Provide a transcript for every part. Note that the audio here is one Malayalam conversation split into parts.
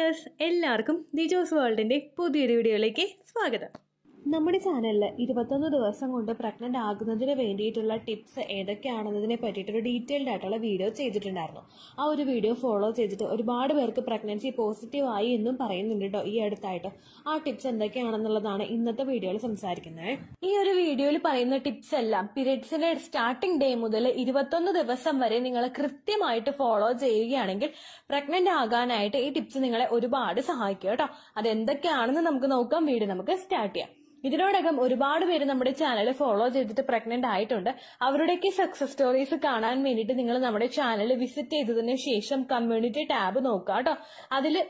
വ്യൂവേഴ്സ്, എല്ലാവർക്കും ദിജോസ് വേൾഡിന്റെ പുതിയൊരു വീഡിയോയിലേക്ക് സ്വാഗതം. നമ്മുടെ ചാനലിൽ 21 ദിവസം കൊണ്ട് പ്രഗ്നന്റ് ആകുന്നതിന് വേണ്ടിയിട്ടുള്ള ടിപ്സ് ഏതൊക്കെയാണെന്നതിനെ പറ്റിയിട്ടൊരു ഡീറ്റെയിൽഡ് ആയിട്ടുള്ള വീഡിയോ ചെയ്തിട്ടുണ്ടായിരുന്നു. ആ ഒരു വീഡിയോ ഫോളോ ചെയ്തിട്ട് ഒരുപാട് പേർക്ക് പ്രഗ്നൻസി പോസിറ്റീവ് ആയി എന്നും പറയുന്നുണ്ട് കേട്ടോ. ഈ അടുത്തായിട്ട് ആ ടിപ്സ് എന്തൊക്കെയാണെന്നുള്ളതാണ് ഇന്നത്തെ വീഡിയോയിൽ സംസാരിക്കുന്നത്. ഈ ഒരു വീഡിയോയിൽ പറയുന്ന ടിപ്സ് എല്ലാം പീരിയഡ്സിന്റെ സ്റ്റാർട്ടിംഗ് ഡേ മുതൽ 21 ദിവസം വരെ നിങ്ങൾ കൃത്യമായിട്ട് ഫോളോ ചെയ്യുകയാണെങ്കിൽ പ്രഗ്നന്റ് ആകാനായിട്ട് ഈ ടിപ്സ് നിങ്ങളെ ഒരുപാട് സഹായിക്കും കേട്ടോ. അതെന്തൊക്കെയാണെന്ന് നമുക്ക് നോക്കാം. വീഡിയോ നമുക്ക് സ്റ്റാർട്ട് ചെയ്യാം. ഇതിനോടകം ഒരുപാട് പേര് നമ്മുടെ ചാനൽ ഫോളോ ചെയ്തിട്ട് പ്രഗ്നന്റ് ആയിട്ടുണ്ട്. അവരുടെയൊക്കെ സക്സസ് സ്റ്റോറീസ് കാണാൻ വേണ്ടിയിട്ട് നിങ്ങൾ നമ്മുടെ ചാനൽ വിസിറ്റ് ചെയ്തതിന് ശേഷം കമ്മ്യൂണിറ്റി ടാബ് നോക്കുക കേട്ടോ. അതില്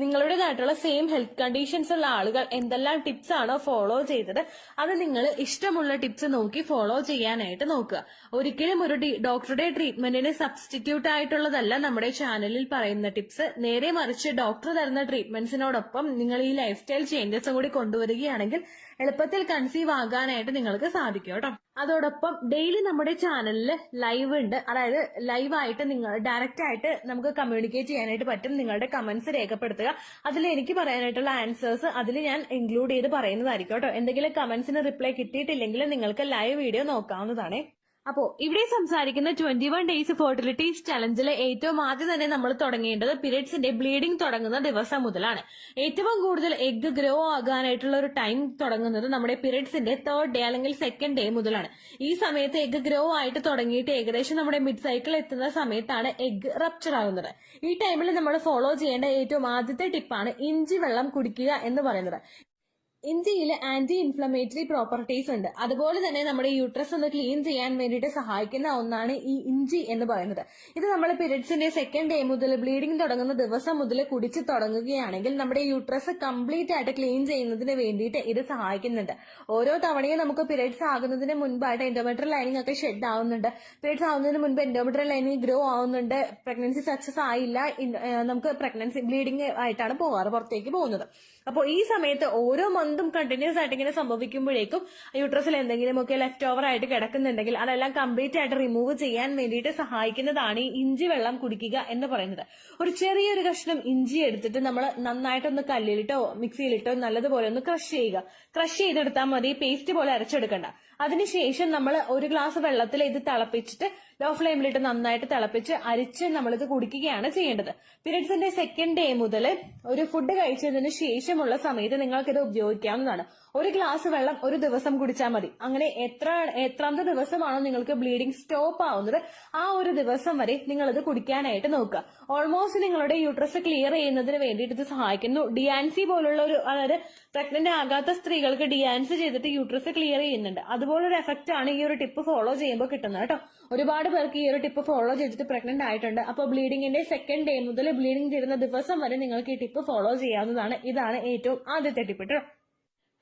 നിങ്ങളുടേതായിട്ടുള്ള സെയിം ഹെൽത്ത് കണ്ടീഷൻസ് ഉള്ള ആളുകൾ എന്തെല്ലാം ടിപ്സ് ആണോ ഫോളോ ചെയ്തത് അത് നിങ്ങൾ ഇഷ്ടമുള്ള ടിപ്സ് നോക്കി ഫോളോ ചെയ്യാനായിട്ട് നോക്കുക. ഒരിക്കലും ഒരു ഡോക്ടറുടെ ട്രീറ്റ്മെന്റിന് സബ്സ്റ്റിറ്റ്യൂട്ട് ആയിട്ടുള്ളതല്ല നമ്മുടെ ചാനലിൽ പറയുന്ന ടിപ്സ്. നേരെ മറിച്ച് ഡോക്ടർ തരുന്ന ട്രീറ്റ്മെന്റ്സിനോടൊപ്പം നിങ്ങൾ ഈ ലൈഫ് സ്റ്റൈൽ ചേഞ്ചസും കൂടി കൊണ്ടുവരികയാണെങ്കിൽ എളുപ്പത്തിൽ കൺസീവ് ആകാനായിട്ട് നിങ്ങൾക്ക് സാധിക്കും കേട്ടോ. അതോടൊപ്പം ഡെയിലി നമ്മുടെ ചാനലിൽ ലൈവ് ഉണ്ട്. അതായത് ലൈവായിട്ട് നിങ്ങൾ ഡയറക്റ്റ് ആയിട്ട് നമുക്ക് കമ്മ്യൂണിക്കേറ്റ് ചെയ്യാനായിട്ട് പറ്റും. നിങ്ങളുടെ കമന്റ്സ് രേഖപ്പെടുത്തുക. അതിൽ എനിക്ക് പറയാനായിട്ടുള്ള ആൻസേഴ്സ് അതിൽ ഞാൻ ഇൻക്ലൂഡ് ചെയ്ത് പറയുന്നതായിരിക്കും കേട്ടോ. എന്തെങ്കിലും കമന്റ്സിന് റിപ്ലൈ കിട്ടിയിട്ടില്ലെങ്കിൽ നിങ്ങൾക്ക് ലൈവ് വീഡിയോ നോക്കാവുന്നതാണ്. അപ്പോ ഇവിടെ സംസാരിക്കുന്ന 21 ഡേയ്സ് ഫെർട്ടിലിറ്റി ചലഞ്ചിൽ ഏറ്റവും ആദ്യം തന്നെ നമ്മൾ തുടങ്ങേണ്ടത് പീരിയഡ്സിന്റെ ബ്ലീഡിംഗ് തുടങ്ങുന്ന ദിവസം മുതലാണ്. ഏറ്റവും കൂടുതൽ എഗ് ഗ്രോ ആകാനായിട്ടുള്ള ഒരു ടൈം തുടങ്ങുന്നത് നമ്മുടെ പീരിയഡ്സിന്റെ 3rd ഡേ അല്ലെങ്കിൽ 2nd ഡേ മുതലാണ്. ഈ സമയത്ത് എഗ് ഗ്രോ ആയിട്ട് തുടങ്ങിയിട്ട് ഏകദേശം നമ്മുടെ മിഡ് സൈക്കിൾ എത്തുന്ന സമയത്താണ് എഗ് റപ്ചർ ആകുന്നത്. ഈ ടൈമിൽ നമ്മൾ ഫോളോ ചെയ്യേണ്ട ഏറ്റവും ആദ്യത്തെ ടിപ്പാണ് ഇഞ്ചി വെള്ളം കുടിക്കുക എന്ന് പറയുന്നത്. ഇഞ്ചിയിൽ ആന്റി ഇൻഫ്ലമേറ്ററി പ്രോപ്പർട്ടീസ് ഉണ്ട്. അതുപോലെ തന്നെ നമ്മുടെ യൂട്രസ് ഒന്ന് ക്ലീൻ ചെയ്യാൻ വേണ്ടിയിട്ട് സഹായിക്കുന്ന ഒന്നാണ് ഈ ഇഞ്ചി എന്ന് പറയുന്നത്. ഇത് നമ്മൾ പീരിയഡ്സിന്റെ 2nd ഡേ മുതൽ ബ്ലീഡിംഗ് തുടങ്ങുന്ന ദിവസം മുതൽ കുടിച്ച് തുടങ്ങുകയാണെങ്കിൽ നമ്മുടെ യൂട്രസ് കംപ്ലീറ്റ് ആയിട്ട് ക്ലീൻ ചെയ്യുന്നതിന് വേണ്ടിയിട്ട് ഇത് സഹായിക്കുന്നുണ്ട്. ഓരോ തവണയും നമുക്ക് പീരിയഡ്സ് ആകുന്നതിന് മുൻപായിട്ട് എൻഡോമെട്രിയൽ ലൈനിങ് ഒക്കെ ഷെഡ് ആവുന്നുണ്ട്. പീരിയഡ്സ് ആവുന്നതിന് മുൻപ് എൻഡോമെട്രിയൽ ലൈനിങ് ഗ്രോ ആവുന്നുണ്ട്. പ്രഗ്നൻസി സക്സസ് ആയില്ല, നമുക്ക് പ്രഗ്നൻസി ബ്ലീഡിംഗ് ആയിട്ടാണ് പുറത്തേക്ക് പോകുന്നത്. അപ്പോൾ ഈ സമയത്ത് ഓരോ മന്തും കണ്ടിന്യൂസ് ആയിട്ട് ഇങ്ങനെ സംഭവിക്കുമ്പോഴേക്കും യൂട്രസിൽ എന്തെങ്കിലുമൊക്കെ ലെഫ്റ്റ് ഓവർ ആയിട്ട് കിടക്കുന്നുണ്ടെങ്കിൽ അതെല്ലാം കംപ്ലീറ്റ് ആയിട്ട് റിമൂവ് ചെയ്യാൻ വേണ്ടിയിട്ട് സഹായിക്കുന്നതാണ് ഈ ഇഞ്ചി വെള്ളം കുടിക്കുക എന്ന് പറയുന്നത്. ഒരു ചെറിയൊരു കഷ്ണം ഇഞ്ചി എടുത്തിട്ട് നമ്മൾ നന്നായിട്ടൊന്ന് കല്ലിലിട്ടോ മിക്സിയിലിട്ടോ നല്ലതുപോലെ ഒന്ന് ക്രഷ് ചെയ്യുക. ക്രഷ് ചെയ്തെടുത്താൽ മതി, പേസ്റ്റ് പോലെ അരച്ചെടുക്കണ്ട. അതിനുശേഷം നമ്മൾ ഒരു ഗ്ലാസ് വെള്ളത്തിൽ ഇത് തിളപ്പിച്ചിട്ട് ലോ ഫ്ലെയിമിലിട്ട് നന്നായിട്ട് തിളപ്പിച്ച് അരിച്ച് നമ്മളിത് കുടിക്കുകയാണ് ചെയ്യേണ്ടത്. പീരിയഡ്സിന്റെ 2nd ഡേ മുതൽ ഒരു ഫുഡ് കഴിച്ചതിന് ശേഷമുള്ള സമയത്ത് നിങ്ങൾക്കിത് ഉപയോഗിക്കാവുന്നതാണ്. ഒരു ഗ്ലാസ് വെള്ളം ഒരു ദിവസം കുടിച്ചാൽ മതി. അങ്ങനെ എത്രാമത്തെ ദിവസമാണോ നിങ്ങൾക്ക് ബ്ലീഡിംഗ് സ്റ്റോപ്പ് ആവുന്നത് ആ ഒരു ദിവസം വരെ നിങ്ങളിത് കുടിക്കാനായിട്ട് നോക്കുക. ഓൾമോസ്റ്റ് നിങ്ങളുടെ യൂട്രസ് ക്ലിയർ ചെയ്യുന്നതിന് വേണ്ടിയിട്ട് ഇത് സഹായിക്കുന്നു. ഡിയാൻസി പോലുള്ള ഒരു, അതായത് പ്രഗ്നന്റ് ആകാത്ത സ്ത്രീകൾക്ക് ഡിയാൻസി ചെയ്തിട്ട് യൂട്രസ് ക്ലിയർ ചെയ്യുന്നുണ്ട്. അതുപോലൊരു എഫക്റ്റ് ആണ് ഈ ഒരു ടിപ്പ് ഫോളോ ചെയ്യുമ്പോൾ കിട്ടുന്നത് കേട്ടോ. ഒരുപാട് പേർക്ക് ഈ ഒരു ടിപ്പ് ഫോളോ ചെയ്തിട്ട് പ്രഗ്നന്റ് ആയിട്ടുണ്ട്. അപ്പോൾ ബ്ലീഡിംഗിന്റെ 2nd ഡേ മുതൽ ബ്ലീഡിംഗ് തീരുന്ന ദിവസം വരെ നിങ്ങൾക്ക് ഈ ടിപ്പ് ഫോളോ ചെയ്യാവുന്നതാണ്. ഇതാണ് ഏറ്റവും ആദ്യത്തെ ടിപ്പ് കേട്ടോ.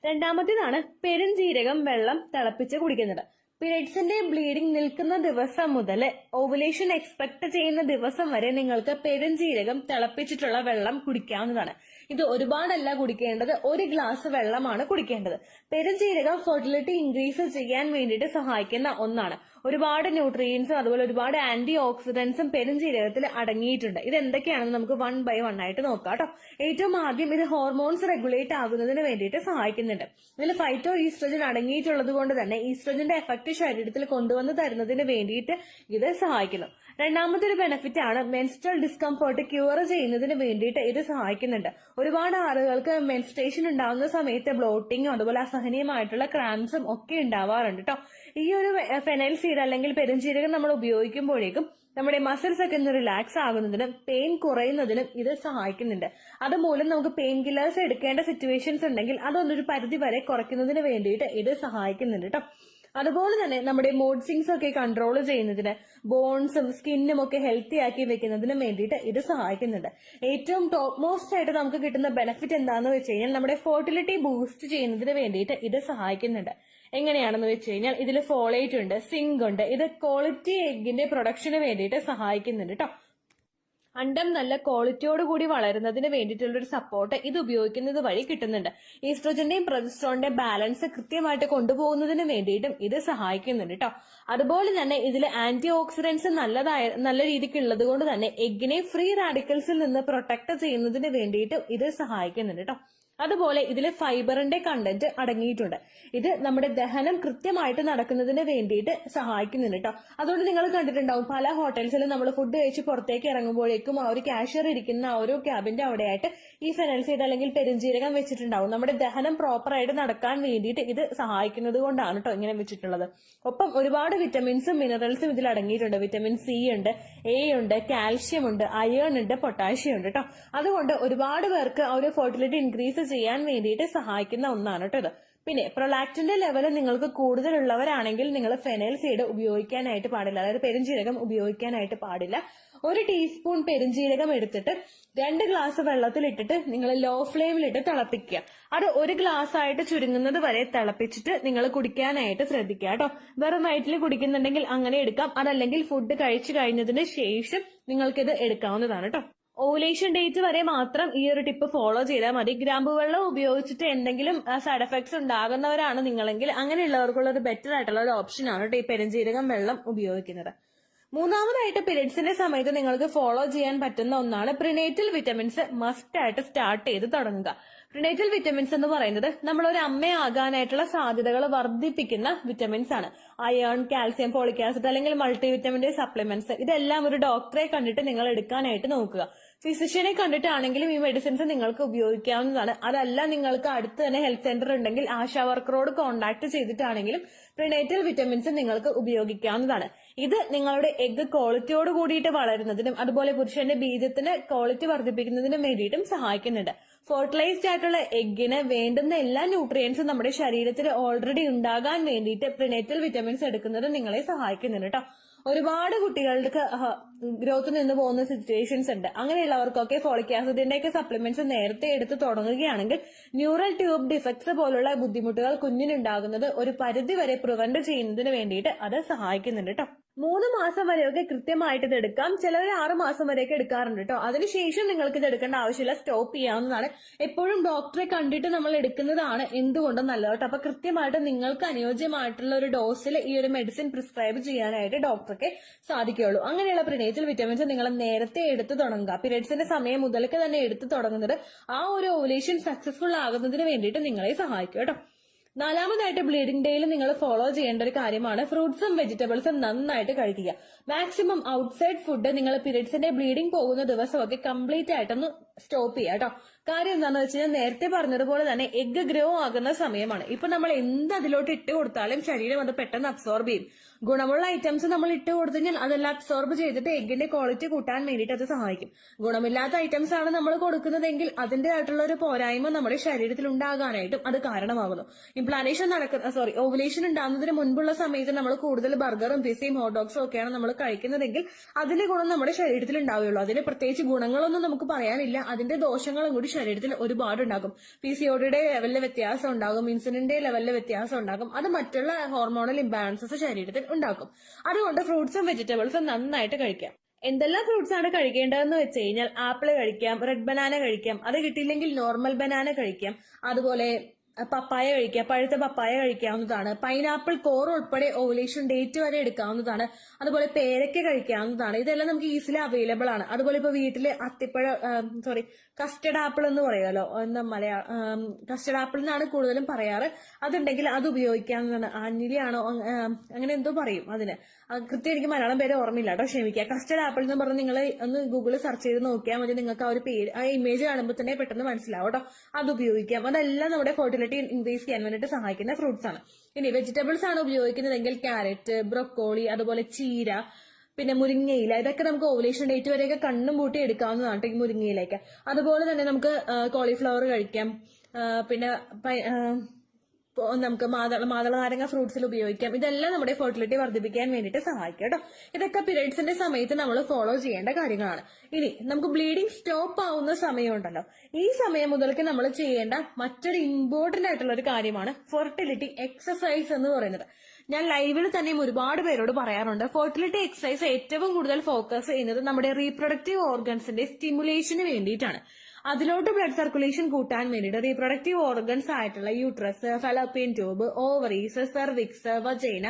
രണ്ടാമത്തേതാണ് പെരുംജീരകം വെള്ളം തിളപ്പിച്ച് കുടിക്കുന്നത്. പീരിയഡ്സിന്റെ ബ്ലീഡിംഗ് നിൽക്കുന്ന ദിവസം മുതൽ ഓവുലേഷൻ എക്സ്പെക്ട് ചെയ്യുന്ന ദിവസം വരെ നിങ്ങൾക്ക് പെരുംജീരകം തിളപ്പിച്ചിട്ടുള്ള വെള്ളം കുടിക്കാവുന്നതാണ്. ഇത് ഒരുപാടല്ല കുടിക്കേണ്ടത്, ഒരു ഗ്ലാസ് വെള്ളമാണ് കുടിക്കേണ്ടത്. പെരുംജീരകം ഫെർട്ടിലിറ്റി ഇൻക്രീസ് ചെയ്യാൻ വേണ്ടിയിട്ട് സഹായിക്കുന്ന ഒന്നാണ്. ഒരുപാട് ന്യൂട്രിയൻസും അതുപോലെ ഒരുപാട് ആന്റി ഓക്സിഡൻസും പെരുംജീരകത്തിൽ അടങ്ങിയിട്ടുണ്ട്. ഇത് എന്തൊക്കെയാണെന്ന് നമുക്ക് 1 by 1 ആയിട്ട് നോക്കാം കേട്ടോ. ഏറ്റവും ആദ്യം ഇത് ഹോർമോൺസ് റെഗുലേറ്റ് ആകുന്നതിന് വേണ്ടിയിട്ട് സഹായിക്കുന്നുണ്ട്. ഇതിൽ ഫൈറ്റോ ഈസ്ട്രജൻ അടങ്ങിയിട്ടുള്ളത് കൊണ്ട് തന്നെ ഈസ്ട്രജന്റെ എഫക്ട് ശരീരത്തിൽ കൊണ്ടുവന്ന് തരുന്നതിന് വേണ്ടിയിട്ട് ഇത് സഹായിക്കുന്നു. രണ്ടാമത്തെ ഒരു ബെനിഫിറ്റ് ആണ് മെൻസ്ട്രൽ ഡിസ്കംഫർട്ട് ക്യൂർ ചെയ്യുന്നതിന് വേണ്ടിയിട്ട് ഇത് സഹായിക്കുന്നുണ്ട്. ഒരുപാട് ആളുകൾക്ക് മെൻസ്ട്രേഷൻ ഉണ്ടാവുന്ന സമയത്ത് ബ്ലോട്ടിങ്ങും അതുപോലെ അസഹനീയമായിട്ടുള്ള ക്രാംസും ഒക്കെ ഉണ്ടാവാറുണ്ട് കേട്ടോ. ഈ ഒരു ഫെനൈൽ സീഡ് അല്ലെങ്കിൽ പെരുംജീരകം നമ്മൾ ഉപയോഗിക്കുമ്പോഴേക്കും നമ്മുടെ മസിൽസ് ഒക്കെ ഒന്ന് റിലാക്സ് ആകുന്നതിനും പെയിൻ കുറയുന്നതിനും ഇത് സഹായിക്കുന്നുണ്ട്. അതുമൂലം നമുക്ക് പെയിൻ കില്ലേഴ്സ് എടുക്കേണ്ട സിറ്റുവേഷൻസ് ഉണ്ടെങ്കിൽ അതൊന്നൊരു പരിധി വരെ കുറയ്ക്കുന്നതിന് വേണ്ടിയിട്ട് ഇത് സഹായിക്കുന്നുണ്ട് കേട്ടോ. അതുപോലെ തന്നെ നമ്മുടെ മൂഡ് സ്വിങ്സ് ഒക്കെ കൺട്രോൾ ചെയ്യുന്നതിന് ബോൺസും സ്കിന്നും ഒക്കെ ഹെൽത്തി ആക്കി വെക്കുന്നതിനും വേണ്ടിയിട്ട് ഇത് സഹായിക്കുന്നുണ്ട്. ഏറ്റവും ടോപ്പ് മോസ്റ്റ് ആയിട്ട് നമുക്ക് കിട്ടുന്ന ബെനിഫിറ്റ് എന്താണെന്ന് വെച്ച് കഴിഞ്ഞാൽ നമ്മുടെ ഫെർട്ടിലിറ്റി ബൂസ്റ്റ് ചെയ്യുന്നതിന് വേണ്ടിയിട്ട് ഇത് സഹായിക്കുന്നുണ്ട്. എങ്ങനെയാണെന്ന് വെച്ച് കഴിഞ്ഞാൽ ഇതിൽ ഫോളേറ്റ് ഉണ്ട്, സിങ്ക് ഉണ്ട്. ഇത് ക്വാളിറ്റി എഗ്ഗിന്റെ പ്രൊഡക്ഷന് വേണ്ടിയിട്ട് സഹായിക്കുന്നുണ്ട് കേട്ടോ. അണ്ടം നല്ല ക്വാളിറ്റിയോട് കൂടി വളരുന്നതിന് വേണ്ടിയിട്ടുള്ള ഒരു സപ്പോർട്ട് ഇത് ഉപയോഗിക്കുന്നത് വഴി കിട്ടുന്നുണ്ട്. ഈസ്ട്രോജന്റെയും പ്രൊജസ്ട്രോണിന്റെയും ബാലൻസ് കൃത്യമായിട്ട് കൊണ്ടുപോകുന്നതിന് വേണ്ടിയിട്ടും ഇത് സഹായിക്കുന്നുണ്ട് കേട്ടോ. അതുപോലെ തന്നെ ഇതിൽ ആന്റി ഓക്സിഡന്റ്സ് നല്ല രീതിക്ക് ഉള്ളത് കൊണ്ട് തന്നെ എഗ്ഗിനെ ഫ്രീ റാഡിക്കൽസിൽ നിന്ന് പ്രൊട്ടക്ട് ചെയ്യുന്നതിന് വേണ്ടിയിട്ടും ഇത് സഹായിക്കുന്നുണ്ട് കേട്ടോ. അതുപോലെ ഇതിൽ ഫൈബറിന്റെ കണ്ടന്റ് അടങ്ങിയിട്ടുണ്ട്. ഇത് നമ്മുടെ ദഹനം കൃത്യമായിട്ട് നടക്കുന്നതിന് വേണ്ടിയിട്ട് സഹായിക്കുന്നുണ്ട് കേട്ടോ. അതുകൊണ്ട് നിങ്ങൾ കണ്ടിട്ടുണ്ടാവും പല ഹോട്ടൽസിലും നമ്മൾ ഫുഡ് കഴിച്ച് പുറത്തേക്ക് ഇറങ്ങുമ്പോഴേക്കും ആ ഒരു കാഷ്യർ ഇരിക്കുന്ന ആ ഒരു ക്യാബിന്റെ അവിടെയായിട്ട് ഈ ഫെനൽ സീഡ് അല്ലെങ്കിൽ പെരുംജീരകം വെച്ചിട്ടുണ്ടാവും. നമ്മുടെ ദഹനം പ്രോപ്പറായിട്ട് നടക്കാൻ വേണ്ടിയിട്ട് ഇത് സഹായിക്കുന്നത് കൊണ്ടാണ് കേട്ടോ ഇങ്ങനെ വെച്ചിട്ടുള്ളത്. ഒപ്പം ഒരുപാട് വിറ്റമിൻസും മിനറൽസും ഇതിൽ അടങ്ങിയിട്ടുണ്ട്. വിറ്റമിൻ സി ഉണ്ട്, എ ഉണ്ട്, കാൽഷ്യം ഉണ്ട്, അയേൺ ഉണ്ട്, പൊട്ടാഷ്യം ഉണ്ട് കേട്ടോ. അതുകൊണ്ട് ഒരുപാട് പേർക്ക് ആ ഒരു ഫെർട്ടിലിറ്റി ഇൻക്രീസ് ചെയ്യാൻ വേണ്ടിയിട്ട് സഹായിക്കുന്ന ഒന്നാണ് കേട്ടോ ഇത്. പിന്നെ പ്രൊലാക്റ്റിന്റെ ലെവൽ നിങ്ങൾക്ക് കൂടുതലുള്ളവരാണെങ്കിൽ നിങ്ങൾ ഫെനൽ സീഡ് ഉപയോഗിക്കാനായിട്ട് പാടില്ല, അതായത് പെരുംജീരകം ഉപയോഗിക്കാനായിട്ട് പാടില്ല. 1 ടീസ്പൂൺ പെരുംജീരകം എടുത്തിട്ട് 2 ഗ്ലാസ് വെള്ളത്തിലിട്ടിട്ട് നിങ്ങൾ ലോ ഫ്ലെയിമിലിട്ട് തിളപ്പിക്കുക. അത് 1 ഗ്ലാസ് ആയിട്ട് ചുരുങ്ങുന്നത് വരെ തിളപ്പിച്ചിട്ട് നിങ്ങൾ കുടിക്കാനായിട്ട് ശ്രദ്ധിക്കുക കേട്ടോ. വെറും വയറ്റിൽ കുടിക്കുന്നുണ്ടെങ്കിൽ അങ്ങനെ എടുക്കാം, അതല്ലെങ്കിൽ ഫുഡ് കഴിച്ചു കഴിഞ്ഞതിന് ശേഷം നിങ്ങൾക്കിത് എടുക്കാവുന്നതാണ് കേട്ടോ. ഓവുലേഷൻ ഡേറ്റ് വരെ മാത്രം ഈ ഒരു ടിപ്പ് ഫോളോ ചെയ്താൽ മതി. ഗ്രാമ്പു വെള്ളം ഉപയോഗിച്ചിട്ട് എന്തെങ്കിലും സൈഡ് എഫക്ട്സ് ഉണ്ടാകുന്നവരാണ് നിങ്ങളെങ്കിൽ അങ്ങനെയുള്ളവർക്കുള്ള ഒരു ബെറ്റർ ആയിട്ടുള്ള ഒരു ഓപ്ഷൻ ആണ് കേട്ടോ ഈ പെരുംജീരകം വെള്ളം ഉപയോഗിക്കുന്നത്. മൂന്നാമതായിട്ട് പീരിയഡ്സിന്റെ സമയത്ത് നിങ്ങൾക്ക് ഫോളോ ചെയ്യാൻ പറ്റുന്ന ഒന്നാണ് പ്രിനേറ്റൽ വിറ്റമിൻസ് മസ്റ്റ് ആയിട്ട് സ്റ്റാർട്ട് ചെയ്ത് തുടങ്ങുക. പ്രിനേറ്റൽ വിറ്റമിൻസ് എന്ന് പറയുന്നത് നമ്മളൊരു അമ്മയാകാനായിട്ടുള്ള സാധ്യതകൾ വർദ്ധിപ്പിക്കുന്ന വിറ്റമിൻസ് ആണ്. അയേൺ, കാൽസ്യം, ഫോളിക് ആസിഡ് അല്ലെങ്കിൽ മൾട്ടി വിറ്റമിന്റെ സപ്ലിമെന്റ്സ് ഇതെല്ലാം ഒരു ഡോക്ടറെ കണ്ടിട്ട് നിങ്ങൾ എടുക്കാനായിട്ട് നോക്കുക. ഫിസിഷ്യനെ കണ്ടിട്ടാണെങ്കിലും ഈ മെഡിസിൻസ് നിങ്ങൾക്ക് ഉപയോഗിക്കാവുന്നതാണ്. അതല്ല നിങ്ങൾക്ക് അടുത്ത് തന്നെ ഹെൽത്ത് സെന്റർ ഉണ്ടെങ്കിൽ ആശാ വർക്കറോട് കോൺടാക്ട് ചെയ്തിട്ടാണെങ്കിലും പ്രിനേറ്റൽ വിറ്റമിൻസ് നിങ്ങൾക്ക് ഉപയോഗിക്കാവുന്നതാണ്. ഇത് നിങ്ങളുടെ എഗ് ക്വാളിറ്റിയോട് കൂടിയിട്ട് വളരുന്നതിനും അതുപോലെ പുരുഷന്റെ ബീജത്തിന് ക്വാളിറ്റി വർദ്ധിപ്പിക്കുന്നതിനും വേണ്ടിയിട്ടും സഹായിക്കുന്നുണ്ട്. ഫെർട്ടിലൈസ്ഡ് ആയിട്ടുള്ള എഗ്ഗിന് വേണ്ടുന്ന എല്ലാ ന്യൂട്രിയൻസും നമ്മുടെ ശരീരത്തിൽ ഓൾറെഡി ഉണ്ടാകാൻ വേണ്ടിയിട്ട് പ്രിനേറ്റൽ വിറ്റമിൻസ് എടുക്കുന്നത് നിങ്ങളെ സഹായിക്കുന്നുണ്ട് കേട്ടോ. ഒരുപാട് കുട്ടികൾക്ക് ഗ്രോത്ത് നിന്ന് പോകുന്ന സിറ്റുവേഷൻസ് ഉണ്ട്. അങ്ങനെയുള്ളവർക്കൊക്കെ ഫോളിക് ആസിഡിന്റെ ഒക്കെ സപ്ലിമെന്റ്സ് നേരത്തെ എടുത്ത് തുടങ്ങുകയാണെങ്കിൽ ന്യൂറൽ ട്യൂബ് ഡിഫക്ട്സ് പോലുള്ള ബുദ്ധിമുട്ടുകൾ കുഞ്ഞിനുണ്ടാകുന്നത് ഒരു പരിധി വരെ പ്രിവെന്റ് ചെയ്യുന്നതിന് വേണ്ടിയിട്ട് അത് സഹായിക്കുന്നുണ്ട് കേട്ടോ. 3 മാസം വരെയൊക്കെ കൃത്യമായിട്ട് ഇത് എടുക്കാം. ചിലർ 6 മാസം വരെയൊക്കെ എടുക്കാറുണ്ട് കേട്ടോ. അതിനുശേഷം നിങ്ങൾക്ക് ഇത് എടുക്കേണ്ട ആവശ്യമില്ല, സ്റ്റോപ്പ് ചെയ്യാവുന്നതാണ്. എപ്പോഴും ഡോക്ടറെ കണ്ടിട്ട് നമ്മൾ എടുക്കുന്നതാണ് എന്തുകൊണ്ടും നല്ലത് കേട്ടോ. അപ്പൊ കൃത്യമായിട്ട് നിങ്ങൾക്ക് അനുയോജ്യമായിട്ടുള്ള ഒരു ഡോസിൽ ഈ ഒരു മെഡിസിൻ പ്രിസ്ക്രൈബ് ചെയ്യാനായിട്ട് ഡോക്ടർക്ക് സാധിക്കുകയുള്ളൂ. അങ്ങനെയുള്ള പ്രിനേറ്റൽ വിറ്റമിൻസ് നിങ്ങൾ നേരത്തെ എടുത്തു തുടങ്ങുക. പീരിയഡ്സിന്റെ സമയം മുതൽക്ക് തന്നെ എടുത്തു തുടങ്ങുന്നത് ആ ഒരു ഓവുലേഷൻ സക്സസ്ഫുൾ ആകുന്നതിന് വേണ്ടിയിട്ട് നിങ്ങളെ സഹായിക്കും കേട്ടോ. 4മതായിട്ട് ബ്ലീഡിംഗ് ഡേയിൽ നിങ്ങൾ ഫോളോ ചെയ്യേണ്ട ഒരു കാര്യമാണ് ഫ്രൂട്ട്സും വെജിറ്റബിൾസും നന്നായിട്ട് കഴിക്കുക. മാക്സിമം ഔട്ട്സൈഡ് ഫുഡ് നിങ്ങൾ പീരിയഡ്സിന്റെ ബ്ലീഡിംഗ് പോകുന്ന ദിവസമൊക്കെ കംപ്ലീറ്റ് ആയിട്ടൊന്ന് സ്റ്റോപ്പ് ചെയ്യുക കേട്ടോ. കാര്യം എന്താണെന്ന് വെച്ച് കഴിഞ്ഞാൽ നേരത്തെ പറഞ്ഞതുപോലെ തന്നെ എഗ് ഗ്രോ ആകുന്ന സമയമാണ്. ഇപ്പൊ നമ്മൾ എന്ത് അതിലോട്ട് ഇട്ട് കൊടുത്താലും ശരീരം അത് പെട്ടെന്ന് അബ്സോർബ് ചെയ്യും. ഗുണമുള്ള ഐറ്റംസ് നമ്മൾ ഇട്ട് കൊടുത്തു കഴിഞ്ഞാൽ അതെല്ലാം അബ്സോർബ് ചെയ്തിട്ട് എഗ്ഗിന്റെ ക്വാളിറ്റി കൂട്ടാൻ വേണ്ടിയിട്ട് അത് സഹായിക്കും. ഗുണമില്ലാത്ത ഐറ്റംസ് ആണ് നമ്മൾ കൊടുക്കുന്നതെങ്കിൽ അതിന്റേതായിട്ടുള്ള ഒരു പോരായ്മ നമ്മുടെ ശരീരത്തിൽ ഉണ്ടാകാനായിട്ടും അത് കാരണമാകുന്നു. ഓവുലേഷൻ ഉണ്ടാകുന്നതിന് മുൻപുള്ള സമയത്ത് നമ്മൾ കൂടുതൽ ബർഗറും പിസയും ഹോട്ട്ഡോഗ്സും ഒക്കെയാണ് നമ്മൾ കഴിക്കുന്നതെങ്കിൽ അതിന്റെ ഗുണം നമ്മുടെ ശരീരത്തിൽ ഉണ്ടാവുകയുള്ളൂ. അതിന് പ്രത്യേകിച്ച് ഗുണങ്ങളൊന്നും നമുക്ക് പറയാനില്ല, അതിന്റെ ദോഷങ്ങളും കൂടി ശരീരത്തിൽ ഒരുപാട് ഉണ്ടാകും. PCOD ലെവലിലെ വ്യത്യാസം ഉണ്ടാകും, ഇൻസുലിന്റെ ലെവലിലെ വ്യത്യാസം ഉണ്ടാകും. അത് മറ്റുള്ള ഹോർമോണൽ ഇംബാലൻസസ് ശരീരത്തിൽ ഉണ്ടാക്കും. അതുകൊണ്ട് ഫ്രൂട്ട്സും വെജിറ്റബിൾസും നന്നായിട്ട് കഴിക്കാം. എന്തെല്ലാം ഫ്രൂട്ട്സ് ആണ് കഴിക്കേണ്ടതെന്ന് വെച്ച് കഴിഞ്ഞാൽ ആപ്പിൾ കഴിക്കാം, റെഡ് ബനാന കഴിക്കാം, അത് കിട്ടിയില്ലെങ്കിൽ നോർമൽ ബനാന കഴിക്കാം, അതുപോലെ പപ്പായ കഴിക്കാം, പഴുത്ത പപ്പായ കഴിക്കാവുന്നതാണ്. പൈനാപ്പിൾ കോർ ഉൾപ്പെടെ ഓവുലേഷൻ ഡേറ്റ് വരെ എടുക്കാവുന്നതാണ്. അതുപോലെ പേരയ്ക്ക കഴിക്കാവുന്നതാണ്. ഇതെല്ലാം നമുക്ക് ഈസിലി അവൈലബിൾ ആണ്. അതുപോലെ ഇപ്പൊ വീട്ടില് കസ്റ്റഡ് ആപ്പിൾ എന്ന് പറയുമല്ലോ, കസ്റ്റഡ് ആപ്പിൾ എന്നാണ് കൂടുതലും പറയാറ്. അതുണ്ടെങ്കിൽ അത് ഉപയോഗിക്കാവുന്നതാണ്. ആഞ്ഞിലിയാണോ അങ്ങനെ എന്തോ പറയും അതിന്, കൃത്യം എനിക്ക് മലയാളം പേര് ഓർമ്മയില്ല കേട്ടോ, ക്ഷമിക്കുക. കസ്റ്റഡ് ആപ്പിൾ എന്ന് പറഞ്ഞ് നിങ്ങൾ ഒന്ന് ഗൂഗിളിൽ സെർച്ച് ചെയ്ത് നോക്കിയാൽ മതി. നിങ്ങൾക്ക് ആ ഒരു പേര്, ആ ഇമേജ് കാണുമ്പോൾ തന്നെ പെട്ടെന്ന് മനസ്സിലാവും കേട്ടോ. അത് ഉപയോഗിക്കാം. അതെല്ലാം നമ്മുടെ ഫെർട്ടിലിറ്റി ഇൻക്രീസ് ചെയ്യാൻ വേണ്ടിയിട്ട് സഹായിക്കുന്ന ഫ്രൂട്ട്സ് ആണ്. ഇനി വെജിറ്റബിൾസ് ആണ് ഉപയോഗിക്കുന്നതെങ്കിൽ ക്യാരറ്റ്, ബ്രൊക്കോളി, അതുപോലെ ചീര, പിന്നെ മുരിങ്ങയില, ഇതൊക്കെ നമുക്ക് ഓവുലേഷൻ ഡേറ്റ് വരെയൊക്കെ കണ്ണും പൂട്ടി എടുക്കാവുന്നതാണ് ഈ മുരിങ്ങയിലേക്ക്. അതുപോലെ തന്നെ നമുക്ക് കോളിഫ്ലവർ കഴിക്കാം, പിന്നെ നമുക്ക് മാതളനാരങ്ങ ഫ്രൂട്ട്സിൽ ഉപയോഗിക്കാം. ഇതെല്ലാം നമ്മുടെ ഫെർട്ടിലിറ്റി വർദ്ധിപ്പിക്കാൻ വേണ്ടിയിട്ട് സഹായിക്കും കേട്ടോ. ഇതൊക്കെ പീരിയഡ്സിന്റെ സമയത്ത് നമ്മൾ ഫോളോ ചെയ്യേണ്ട കാര്യങ്ങളാണ്. ഇനി നമുക്ക് ബ്ലീഡിങ് സ്റ്റോപ്പ് ആവുന്ന സമയമുണ്ടല്ലോ, ഈ സമയം മുതൽക്ക് നമ്മൾ ചെയ്യേണ്ട മറ്റൊരു ഇമ്പോർട്ടന്റ് ആയിട്ടുള്ള ഒരു കാര്യമാണ് ഫെർട്ടിലിറ്റി എക്സസൈസ് എന്ന് പറയുന്നത്. ഞാൻ ലൈവിൽ തന്നെയും ഒരുപാട് പേരോട് പറയാറുണ്ട്, ഫെർട്ടിലിറ്റി എക്സസൈസ് ഏറ്റവും കൂടുതൽ ഫോക്കസ് ചെയ്യുന്നത് നമ്മുടെ റീപ്രൊഡക്റ്റീവ് ഓർഗൻസിന്റെ സ്റ്റിമുലേഷന് വേണ്ടിയിട്ടാണ്. അതിലോട്ട് ബ്ലഡ് സർക്കുലേഷൻ കൂട്ടാൻ വേണ്ടിയിട്ട് റീപ്രൊഡക്റ്റീവ് ഓർഗൻസ് ആയിട്ടുള്ള uterus, fallopian tube, ovaries, cervix, vagina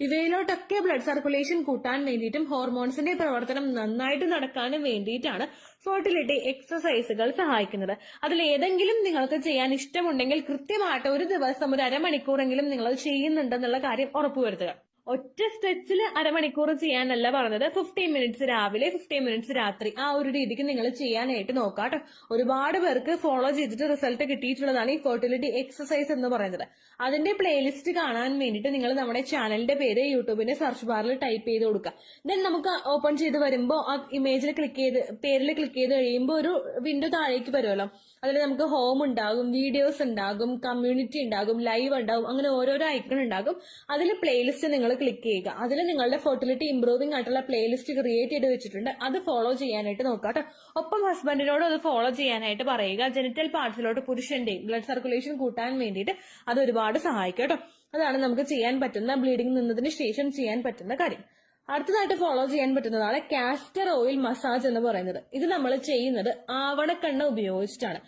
ഇവയിലോട്ടൊക്കെ ബ്ലഡ് സർക്കുലേഷൻ കൂട്ടാൻ വേണ്ടിയിട്ടും ഹോർമോൺസിന്റെ പ്രവർത്തനം നന്നായിട്ട് നടക്കാനും വേണ്ടിയിട്ടാണ് ഫെർട്ടിലിറ്റി എക്സസൈസുകൾ സഹായിക്കുന്നത്. അതിൽ ഏതെങ്കിലും നിങ്ങൾക്ക് ചെയ്യാൻ ഇഷ്ടമുണ്ടെങ്കിൽ കൃത്യമായിട്ട് ഒരു ദിവസം ഒരു അരമണിക്കൂറെങ്കിലും നിങ്ങൾ ചെയ്യുന്നുണ്ടെന്നുള്ള കാര്യം ഉറപ്പുവരുത്തുക. ഒറ്റ സ്ട്രെച്ചിൽ അരമണിക്കൂർ ചെയ്യാനല്ല പറഞ്ഞത്, 15 മിനിറ്റ്സ് രാവിലെ 15 മിനിറ്റ്സ് രാത്രി, ആ ഒരു രീതിക്ക് നിങ്ങൾ ചെയ്യാനായിട്ട് നോക്കാം കേട്ടോ. ഒരുപാട് പേർക്ക് ഫോളോ ചെയ്തിട്ട് റിസൾട്ട് കിട്ടിയിട്ടുള്ളതാണ് ഈ ഫെർട്ടിലിറ്റി എക്സസൈസ് എന്ന് പറയുന്നത്. അതിന്റെ പ്ലേലിസ്റ്റ് കാണാൻ വേണ്ടിയിട്ട് നിങ്ങൾ നമ്മുടെ ചാനലിന്റെ പേര് യൂട്യൂബിന്റെ സെർച്ച് ബാറിൽ ടൈപ്പ് ചെയ്ത് കൊടുക്കുക. ദെൻ നമുക്ക് ഓപ്പൺ ചെയ്ത് വരുമ്പോൾ ആ ഇമേജിൽ പേരിൽ ക്ലിക്ക് ചെയ്ത് കഴിയുമ്പോൾ ഒരു വിൻഡോ താഴേക്ക് വരുമല്ലോ. അതിൽ നമുക്ക് ഹോം ഉണ്ടാകും, വീഡിയോസ് ഉണ്ടാകും, കമ്മ്യൂണിറ്റി ഉണ്ടാകും, ലൈവ് ഉണ്ടാകും, അങ്ങനെ ഓരോരോ ഐക്കൺ ഉണ്ടാകും. അതിൽ പ്ലേലിസ്റ്റ് നിങ്ങൾ ക്ലിക്ക് ചെയ്യുക. അതിൽ നിങ്ങളുടെ ഫെർട്ടിലിറ്റി ഇംപ്രൂവിംഗ് ആയിട്ടുള്ള പ്ലേലിസ്റ്റ് ക്രിയേറ്റ് ചെയ്ത് വെച്ചിട്ടുണ്ട്, അത് ഫോളോ ചെയ്യാനായിട്ട് നോക്കുക കേട്ടോ. ഒപ്പം ഹസ്ബൻഡിനോട് അത് ഫോളോ ചെയ്യാനായിട്ട് പറയുക. ജെനിറ്റൽ പാർട്സിലോട്ട് പുരുഷന്റെയും ബ്ലഡ് സർക്കുലേഷൻ കൂട്ടാൻ വേണ്ടിയിട്ട് അത് ഒരുപാട് സഹായിക്കും കേട്ടോ. അതാണ് നമുക്ക് ചെയ്യാൻ പറ്റുന്ന, ബ്ലീഡിംഗ് നിന്നതിന് ശേഷം ചെയ്യാൻ പറ്റുന്ന കാര്യം. അടുത്തതായിട്ട് ഫോളോ ചെയ്യാൻ പറ്റുന്നതാണ് കാസ്റ്റർ ഓയിൽ മസാജ് എന്ന് പറയുന്നത്. ഇത് നമ്മൾ ചെയ്യുന്നത് ആവണക്കെണ്ണ ഉപയോഗിച്ചിട്ടാണ്.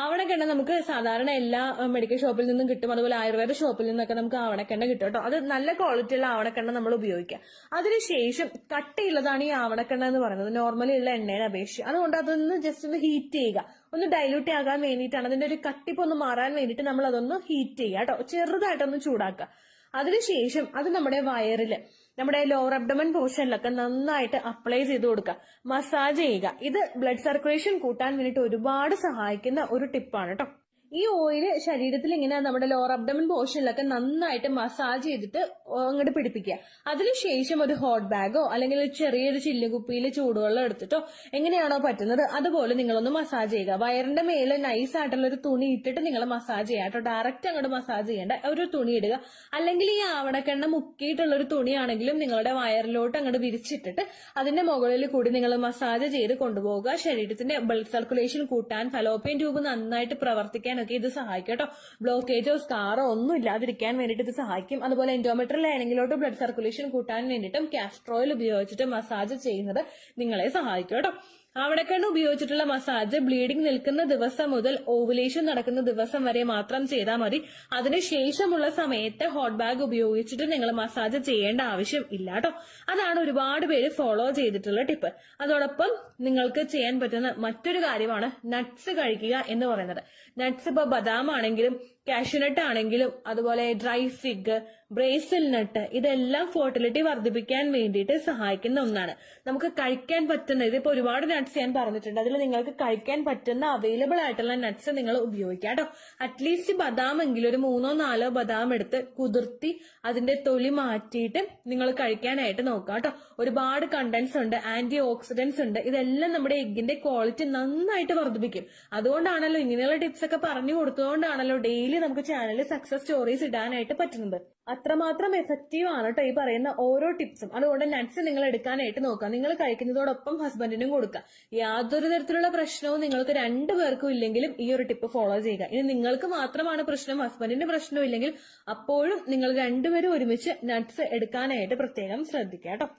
ആവണക്കെണ്ണ നമുക്ക് സാധാരണ എല്ലാ മെഡിക്കൽ ഷോപ്പിൽ നിന്നും കിട്ടും, അതുപോലെ ആയുർവേദ ഷോപ്പിൽ നിന്നൊക്കെ നമുക്ക് ആവണക്കെണ്ണ കിട്ടും കേട്ടോ. അത് നല്ല ക്വാളിറ്റിയുള്ള ആവണക്കെണ്ണ നമ്മൾ ഉപയോഗിക്കുക. അതിനുശേഷം കട്ടിയുള്ളതാണ് ഈ ആവണക്കെണ്ണ എന്ന് പറയുന്നത് നോർമലി ഉള്ള എണ്ണയെ അപേക്ഷിച്ച്. അതുകൊണ്ട് അതൊന്ന് ജസ്റ്റ് ഒന്ന് ഹീറ്റ് ചെയ്യുക, ഒന്ന് ഡൈല്യൂട്ട് ആകാൻ വേണ്ടിയിട്ടാണ്, അതിന്റെ ഒരു കട്ടിപ്പ് ഒന്ന് മാറാൻ വേണ്ടിയിട്ട് നമ്മൾ അതൊന്ന് ഹീറ്റ് ചെയ്യുക കേട്ടോ, ചെറുതായിട്ടൊന്ന് ചൂടാക്കുക. അതിനുശേഷം അത് നമ്മുടെ വയറില്, നമ്മുടെ ലോവർ അബ്ഡമൻ പോർഷനിലൊക്കെ നന്നായിട്ട് അപ്ലൈ ചെയ്ത് കൊടുക്കുക, മസാജ് ചെയ്യുക. ഇത് ബ്ലഡ് സർക്കുലേഷൻ കൂട്ടാൻ വേണ്ടിയിട്ട് ഒരുപാട് സഹായിക്കുന്ന ഒരു ടിപ്പാണ് കേട്ടോ. ഈ ഓയില് ശരീരത്തിൽ ഇങ്ങനെ നമ്മുടെ ലോവർ അബ്ഡമൻ പോർഷനിലൊക്കെ നന്നായിട്ട് മസാജ് ചെയ്തിട്ട് അങ്ങോട്ട് പിടിപ്പിക്കുക. അതിനുശേഷം ഒരു ഹോട്ട് ബാഗോ അല്ലെങ്കിൽ ഒരു ചെറിയൊരു ചില്ലുകുപ്പിയിൽ ചൂടുവെള്ളം എടുത്തിട്ടോ എങ്ങനെയാണോ പറ്റുന്നത് അതുപോലെ നിങ്ങളൊന്ന് മസാജ് ചെയ്യുക. വയറിന്റെ മേലെ നൈസ് ആയിട്ടുള്ള ഒരു തുണി ഇട്ടിട്ട് നിങ്ങൾ മസാജ് ചെയ്യുക കേട്ടോ. ഡയറക്റ്റ് അങ്ങോട്ട് മസാജ് ചെയ്യേണ്ട, ഒരു തുണി ഇടുക. അല്ലെങ്കിൽ ഈ ആവണക്കെണ്ണ മുക്കിയിട്ടുള്ള ഒരു തുണിയാണെങ്കിലും നിങ്ങളുടെ വയറിലോട്ട് അങ്ങോട്ട് വിരിച്ചിട്ടിട്ട് അതിന്റെ മുകളിൽ കൂടി നിങ്ങൾ മസാജ് ചെയ്ത് കൊണ്ടുപോകുക. ശരീരത്തിന്റെ ബ്ലഡ് സർക്കുലേഷൻ കൂട്ടാൻ, ഫലോപ്പിയൻ ട്യൂബ് നന്നായിട്ട് പ്രവർത്തിക്കാൻ ഒക്കെ ഇത് സഹായിക്കും കേട്ടോ. ബ്ലോക്കേജോ സ്കാറോ ഒന്നും ഇല്ലാതിരിക്കാൻ വേണ്ടിയിട്ട് ഇത് സഹായിക്കും. അതുപോലെ എൻഡോമെട്രിയൽ ലൈനിങ്ങിലോട്ട് ബ്ലഡ് സർക്കുലേഷൻ കൂട്ടാൻ വേണ്ടിയിട്ടും കാസ്റ്റർ ഓയിൽ ഉപയോഗിച്ചിട്ട് മസാജ് ചെയ്യുന്നത് നിങ്ങളെ സഹായിക്കും കേട്ടോ. ആവണക്കെണ്ണ ഉപയോഗിച്ചിട്ടുള്ള മസാജ് ബ്ലീഡിംഗ് നിൽക്കുന്ന ദിവസം മുതൽ ഓവുലേഷൻ നടക്കുന്ന ദിവസം വരെ മാത്രം ചെയ്താൽ മതി. അതിനുശേഷമുള്ള സമയത്ത് ഹോട്ട് ബാഗ് ഉപയോഗിച്ചിട്ട് നിങ്ങൾ മസാജ് ചെയ്യേണ്ട ആവശ്യം ഇല്ല കേട്ടോ. അതാണ് ഒരുപാട് പേര് ഫോളോ ചെയ്തിട്ടുള്ള ടിപ്പ്. അതോടൊപ്പം നിങ്ങൾക്ക് ചെയ്യാൻ പറ്റുന്ന മറ്റൊരു കാര്യമാണ് നട്ട്സ് കഴിക്കുക എന്ന് പറയുന്നത്. നട്ട്സ് ഇപ്പൊ ബദാം ആണെങ്കിലും കാഷ്യൂനട്ട് ആണെങ്കിലും അതുപോലെ ഡ്രൈ ഫിഗ്, ബ്രേസിൽ നട്ട്, ഇതെല്ലാം ഫെർട്ടിലിറ്റി വർദ്ധിപ്പിക്കാൻ വേണ്ടിയിട്ട് സഹായിക്കുന്ന ഒന്നാണ്. നമുക്ക് കഴിക്കാൻ പറ്റുന്ന, ഇതിപ്പോ ഒരുപാട് നട്ട്സ് ഞാൻ പറഞ്ഞിട്ടുണ്ട്, അതിൽ നിങ്ങൾക്ക് കഴിക്കാൻ പറ്റുന്ന അവൈലബിൾ ആയിട്ടുള്ള നട്ട്സ് നിങ്ങൾ ഉപയോഗിക്കാം കേട്ടോ. അറ്റ്ലീസ്റ്റ് ബദാം എങ്കിലും ഒരു 3-4 ബദാം എടുത്ത് കുതിർത്തി അതിന്റെ തൊലി മാറ്റിയിട്ട് നിങ്ങൾ കഴിക്കാനായിട്ട് നോക്കാം കേട്ടോ. ഒരുപാട് കണ്ടന്റ്സ് ഉണ്ട്, ആന്റി ഓക്സിഡന്റ്സ് ഉണ്ട്, ഇതെല്ലാം നമ്മുടെ എഗ്ഗിന്റെ ക്വാളിറ്റി നന്നായിട്ട് വർദ്ധിപ്പിക്കും. അതുകൊണ്ടാണല്ലോ ഇങ്ങനെയുള്ള ടിപ്സ് ഒക്കെ പറഞ്ഞു കൊടുത്തുകൊണ്ടാണല്ലോ ഡെയിലി നമുക്ക് ചാനലിൽ സക്സസ് സ്റ്റോറീസ് ഇടാനായിട്ട് പറ്റുന്നത്. അത്രമാത്രം എഫക്റ്റീവ് ആണ് കേട്ടോ ഈ പറയുന്ന ഓരോ ടിപ്സും. അതുകൊണ്ട് നട്ട്സ് നിങ്ങൾ എടുക്കാനായിട്ട് നോക്കുക. നിങ്ങൾ കഴിക്കുന്നതോടൊപ്പം ഹസ്ബൻഡിനും കൊടുക്കുക. യാതൊരു തരത്തിലുള്ള പ്രശ്നവും നിങ്ങൾക്ക് രണ്ടുപേർക്കും ഇല്ലെങ്കിലും ഈ ഒരു ടിപ്പ് ഫോളോ ചെയ്യുക. ഇനി നിങ്ങൾക്ക് മാത്രമാണ് പ്രശ്നം, ഹസ്ബൻഡിന്റെ പ്രശ്നം ഇല്ലെങ്കിൽ അപ്പോഴും നിങ്ങൾ രണ്ടുപേരും ഒരുമിച്ച് നട്ട്സ് എടുക്കാനായിട്ട് പ്രത്യേകം ശ്രദ്ധിക്കുക കേട്ടോ.